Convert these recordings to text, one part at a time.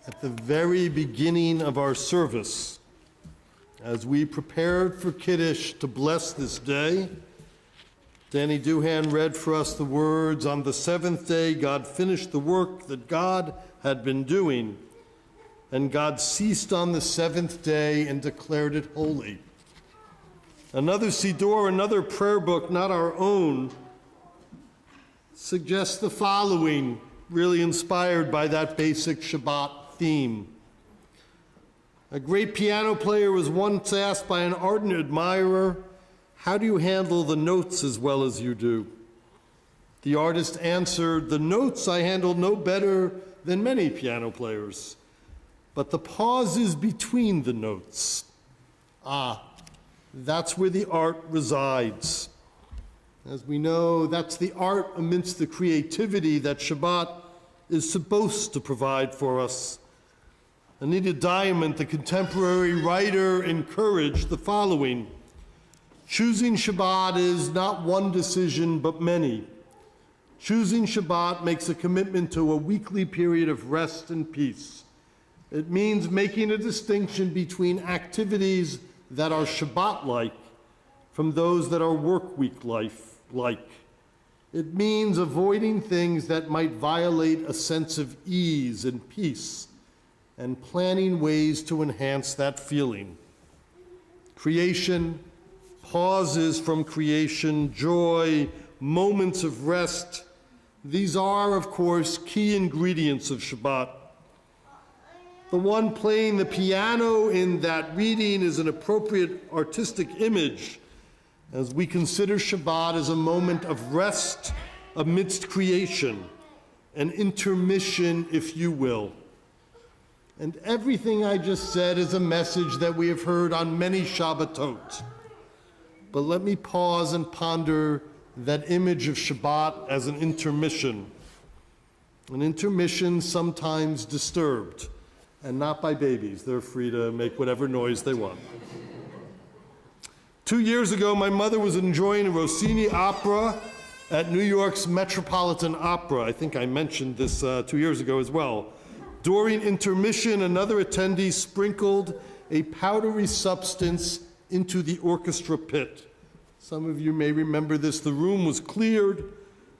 At the very beginning of our service, as we prepared for Kiddush to bless this day, Danny Duhan read for us the words, "On the seventh day, God finished the work that God had been doing, and God ceased on the seventh day and declared it holy." Another Siddur, another prayer book, not our own, suggests the following, really inspired by that basic Shabbat theme. A great piano player was once asked by an ardent admirer, "How do you handle the notes as well as you do?" The artist answered, "The notes I handle no better than many piano players, but the pauses between the notes. That's where the art resides." As we know, that's the art amidst the creativity that Shabbat is supposed to provide for us. Anita Diamond, the contemporary writer, encouraged the following: "Choosing Shabbat is not one decision, but many. Choosing Shabbat makes a commitment to a weekly period of rest and peace. It means making a distinction between activities that are Shabbat-like from those that are work week-like. It means avoiding things that might violate a sense of ease and peace, and planning ways to enhance that feeling. Creation, pauses from creation, joy, moments of rest, these are, of course, key ingredients of Shabbat. The one playing the piano in that reading is an appropriate artistic image as we consider Shabbat as a moment of rest amidst creation, an intermission, if you will. And everything I just said is a message that we have heard on many Shabbatot. But let me pause and ponder that image of Shabbat as an intermission sometimes disturbed, and not by babies. They're free to make whatever noise they want. 2 years ago, my mother was enjoying a Rossini opera at New York's Metropolitan Opera. I think I mentioned this 2 years ago as well. During intermission, another attendee sprinkled a powdery substance into the orchestra pit. Some of you may remember this. The room was cleared,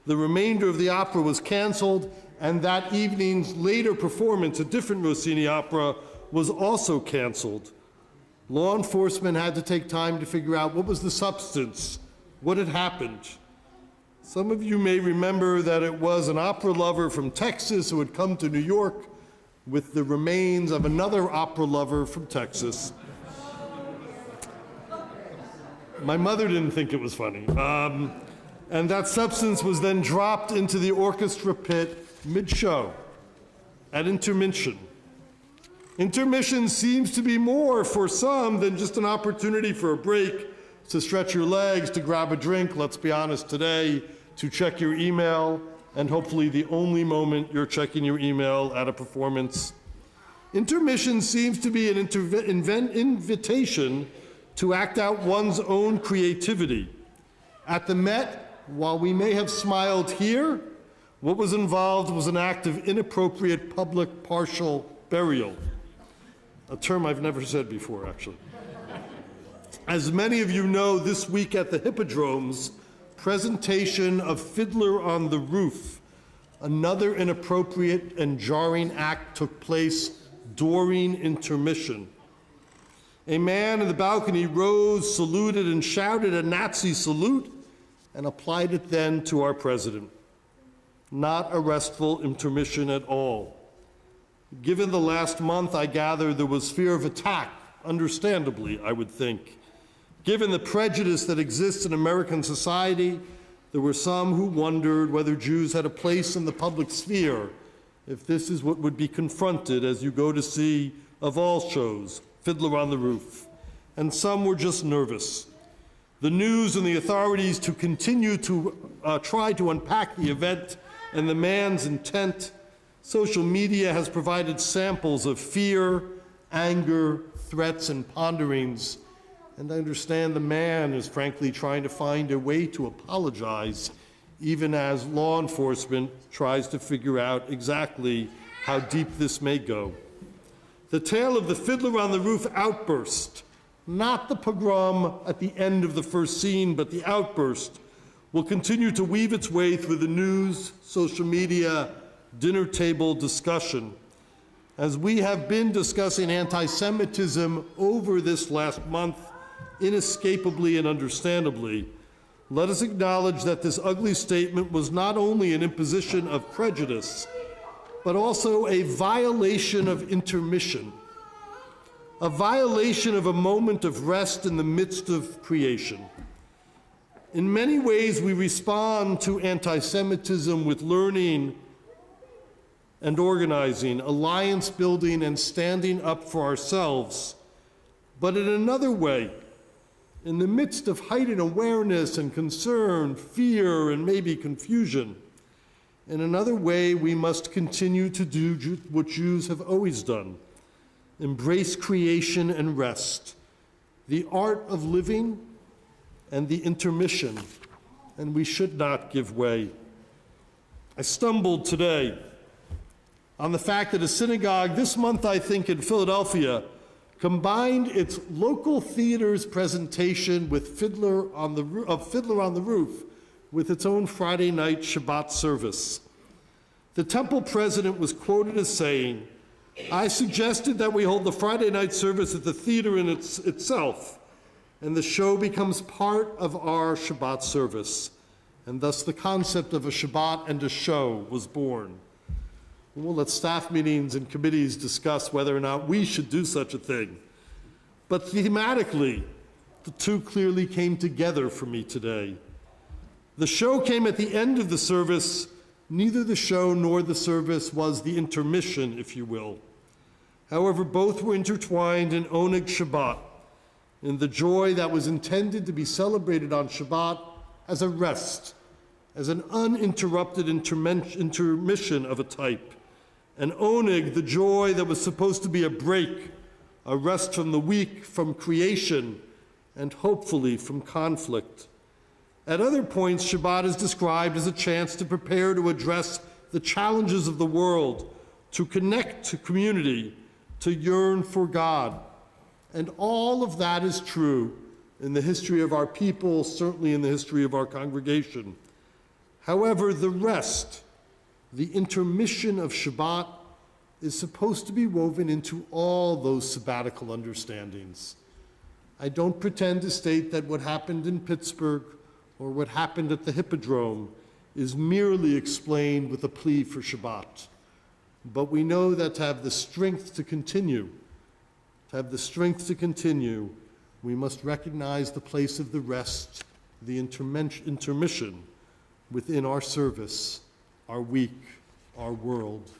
the remainder of the opera was canceled, and that evening's later performance, a different Rossini opera, was also canceled. Law enforcement had to take time to figure out what was the substance, what had happened. Some of you may remember that it was an opera lover from Texas who had come to New York with the remains of another opera lover from Texas. My mother didn't think it was funny. And that substance was then dropped into the orchestra pit mid-show at intermission. Intermission seems to be more for some than just an opportunity for a break, to stretch your legs, to grab a drink, let's be honest today, to check your email, and hopefully the only moment you're checking your email at a performance. Intermission seems to be an invitation to act out one's own creativity. At the Met, while we may have smiled here, what was involved was an act of inappropriate public partial burial, a term I've never said before, actually. As many of you know, this week at the Hippodrome's presentation of Fiddler on the Roof, another inappropriate and jarring act took place during intermission. A man in the balcony rose, saluted, and shouted a Nazi salute and applied it then to our president. Not a restful intermission at all. Given the last month, I gather there was fear of attack, understandably, I would think. Given the prejudice that exists in American society, there were some who wondered whether Jews had a place in the public sphere, if this is what would be confronted as you go to see, of all shows, Fiddler on the Roof. And some were just nervous. The news and the authorities to continue to try to unpack the event and the man's intent. Social media has provided samples of fear, anger, threats, and ponderings. And I understand the man is frankly trying to find a way to apologize, even as law enforcement tries to figure out exactly how deep this may go. The tale of the Fiddler on the Roof outburst, not the pogrom at the end of the first scene, but the outburst, will continue to weave its way through the news, social media, dinner table discussion. As we have been discussing anti-Semitism over this last month, inescapably and understandably, let us acknowledge that this ugly statement was not only an imposition of prejudice, but also a violation of intermission, a violation of a moment of rest in the midst of creation. In many ways, we respond to anti-Semitism with learning and organizing, alliance building, and standing up for ourselves. But in another way, in the midst of heightened awareness and concern, fear, and maybe confusion, in another way, we must continue to do what Jews have always done: embrace creation and rest, the art of living and the intermission, and we should not give way. I stumbled today on the fact that a synagogue this month, I think, in Philadelphia, combined its local theater's presentation with Fiddler on the Roof with its own Friday night Shabbat service. The temple president was quoted as saying, "I suggested that we hold the Friday night service at the theater in itself, and the show becomes part of our Shabbat service." And thus the concept of a Shabbat and a show was born. We'll let staff meetings and committees discuss whether or not we should do such a thing. But thematically, the two clearly came together for me today. The show came at the end of the service. Neither the show nor the service was the intermission, if you will. However, both were intertwined in Oneg Shabbat, in the joy that was intended to be celebrated on Shabbat as a rest, as an uninterrupted intermission of a type. And Oneg, the joy that was supposed to be a break, a rest from the week, from creation, and hopefully from conflict. At other points, Shabbat is described as a chance to prepare to address the challenges of the world, to connect to community, to yearn for God. And all of that is true in the history of our people, certainly in the history of our congregation. However, the rest, the intermission of Shabbat, is supposed to be woven into all those sabbatical understandings. I don't pretend to state that what happened in Pittsburgh or what happened at the Hippodrome is merely explained with a plea for Shabbat. But we know that to have the strength to continue, we must recognize the place of the rest, the intermission within our service, our week, our world.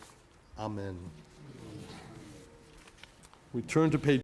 Amen. We turn to page